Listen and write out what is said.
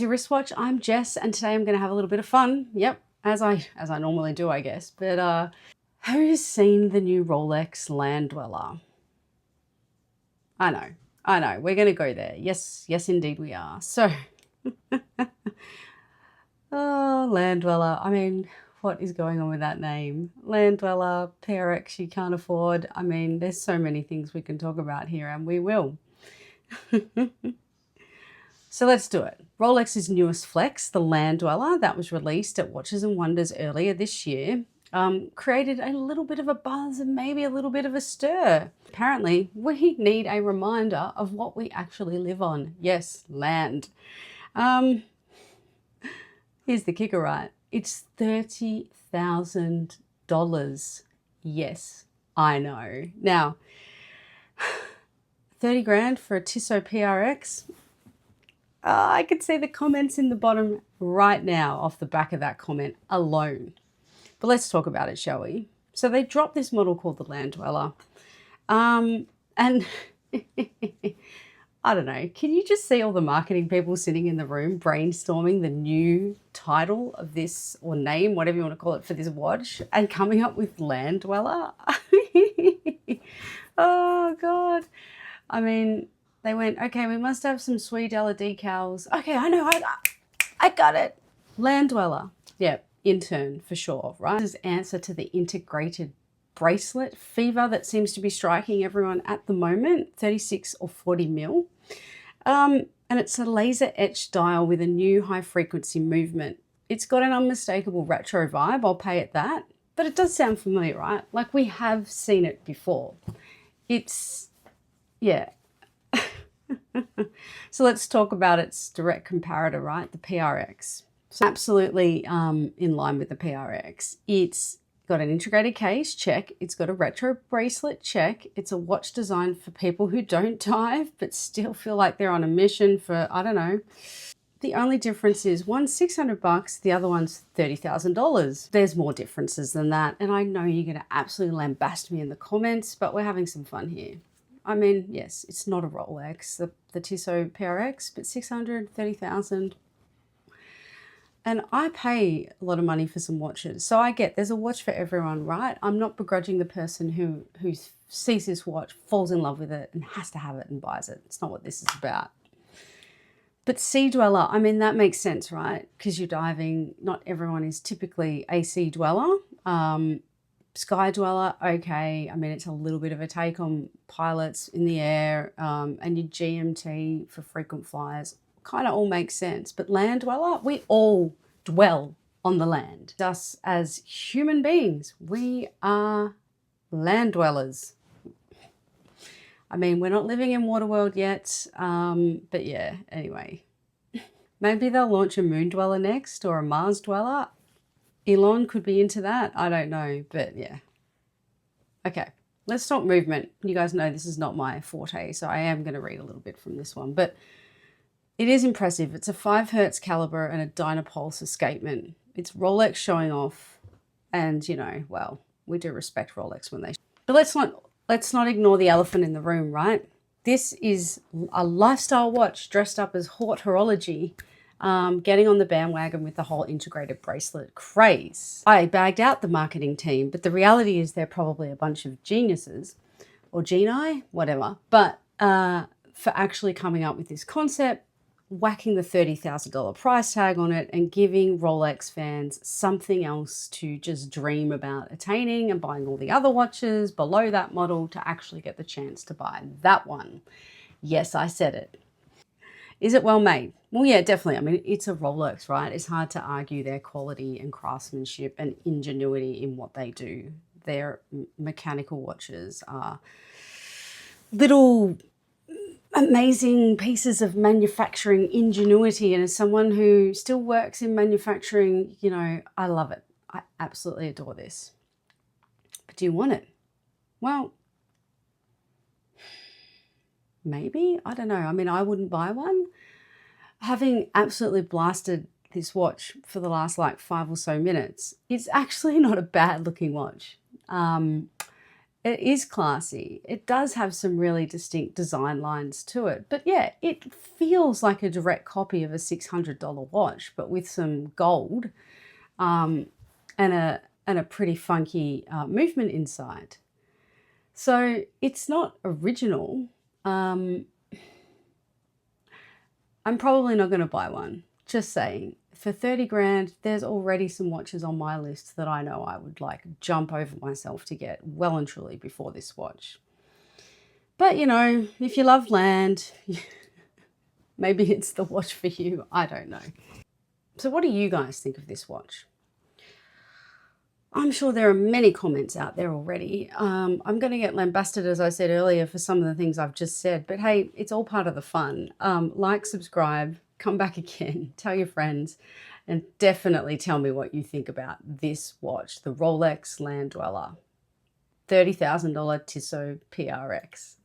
Your wristwatch. I'm Jess, and today I'm going to have a little bit of fun. Yep, as I normally do, I guess. But who's seen the new Rolex LandDweller? I know. We're going to go there. Yes, indeed we are. So, oh, LandDweller. I mean, what is going on with that name? LandDweller, PRX you can't afford. I mean, there's so many things we can talk about here, and we will. So let's do it. Rolex's newest flex, the LandDweller, that was released at Watches and Wonders earlier this year, created a little bit of a buzz and maybe a little bit of a stir. Apparently, we need a reminder of what we actually live on. Yes, land. Here's the kicker, right? It's $30,000. Yes, I know. Now, 30 grand for a Tissot PRX. I could see the comments in the bottom right now off the back of that comment alone. But let's talk about it, shall we? So they dropped this model called the LandDweller. And I don't know, can you just see all the marketing people sitting in the room brainstorming the new title of this, or name, whatever you want to call it, for this watch, and coming up with LandDweller? Oh, God. I mean, they went, okay, we must have some Swedella decals. Okay, I know, I got it. LandDweller. Yep, intern for sure, right? This is answer to the integrated bracelet fever that seems to be striking everyone at the moment, 36 or 40 mil. And it's a laser etched dial with a new high frequency movement. It's got an unmistakable retro vibe, I'll pay it that. But it does sound familiar, right? Like we have seen it before. It's, yeah. So let's talk about its direct comparator, right? The PRX. So absolutely in line with the PRX. It's got an integrated case, check. It's got a retro bracelet, check. It's a watch designed for people who don't dive but still feel like they're on a mission for, I don't know. The only difference is one's $600, the other one's $30,000. There's more differences than that. And I know you're going to absolutely lambast me in the comments, but we're having some fun here. I mean, yes, it's not a Rolex, the Tissot PRX, but 630,000. And I pay a lot of money for some watches. So I get there's a watch for everyone, right? I'm not begrudging the person who sees this watch, falls in love with it, and has to have it and buys it. It's not what this is about. But sea dweller, I mean, that makes sense, right? Because you're diving, not everyone is typically a sea dweller. Sky dweller, okay. I mean, it's a little bit of a take on pilots in the air, and your GMT for frequent flyers kind of all makes sense. But land dweller, we all dwell on the land. Us as human beings, we are land dwellers. I mean, we're not living in Waterworld yet, but yeah, anyway. Maybe they'll launch a moon dweller next, or a Mars dweller. Elon could be into that. I don't know, but yeah. Okay, let's talk movement. You guys know this is not my forte, so I am going to read a little bit from this one, but it is impressive. It's a 5 hertz caliber and a Dynapulse escapement. It's Rolex showing off, and you know, well, we do respect Rolex when they. But let's not ignore the elephant in the room, right? This is a lifestyle watch dressed up as haute horology. Getting on the bandwagon with the whole integrated bracelet craze. I bagged out the marketing team, but the reality is they're probably a bunch of geniuses, or genii, whatever. But for actually coming up with this concept, whacking the $30,000 price tag on it, and giving Rolex fans something else to just dream about attaining, and buying all the other watches below that model to actually get the chance to buy that one. Yes, I said it. Is it well made? Well, yeah, definitely. I mean, it's a Rolex, right? It's hard to argue their quality and craftsmanship and ingenuity in what they do. Their mechanical watches are little amazing pieces of manufacturing ingenuity. And as someone who still works in manufacturing, you know, I love it. I absolutely adore this. But do you want it? Well, maybe, I don't know. I mean, I wouldn't buy one. Having absolutely blasted this watch for the last like 5 or so minutes, it's actually not a bad looking watch. It is classy. It does have some really distinct design lines to it. But yeah, it feels like a direct copy of a $600 watch, but with some gold and a pretty funky movement inside. So it's not original. I'm probably not going to buy one. Just saying. For 30 grand, there's already some watches on my list that I know I would like jump over myself to get well and truly before this watch. But you know, if you love land, maybe it's the watch for you. I don't know. So what do you guys think of this watch? I'm sure there are many comments out there already. I'm going to get lambasted, as I said earlier, for some of the things I've just said. But hey, it's all part of the fun. Like, subscribe, come back again, tell your friends, and definitely tell me what you think about this watch, the Rolex LandDweller, $30,000 Tissot PRX.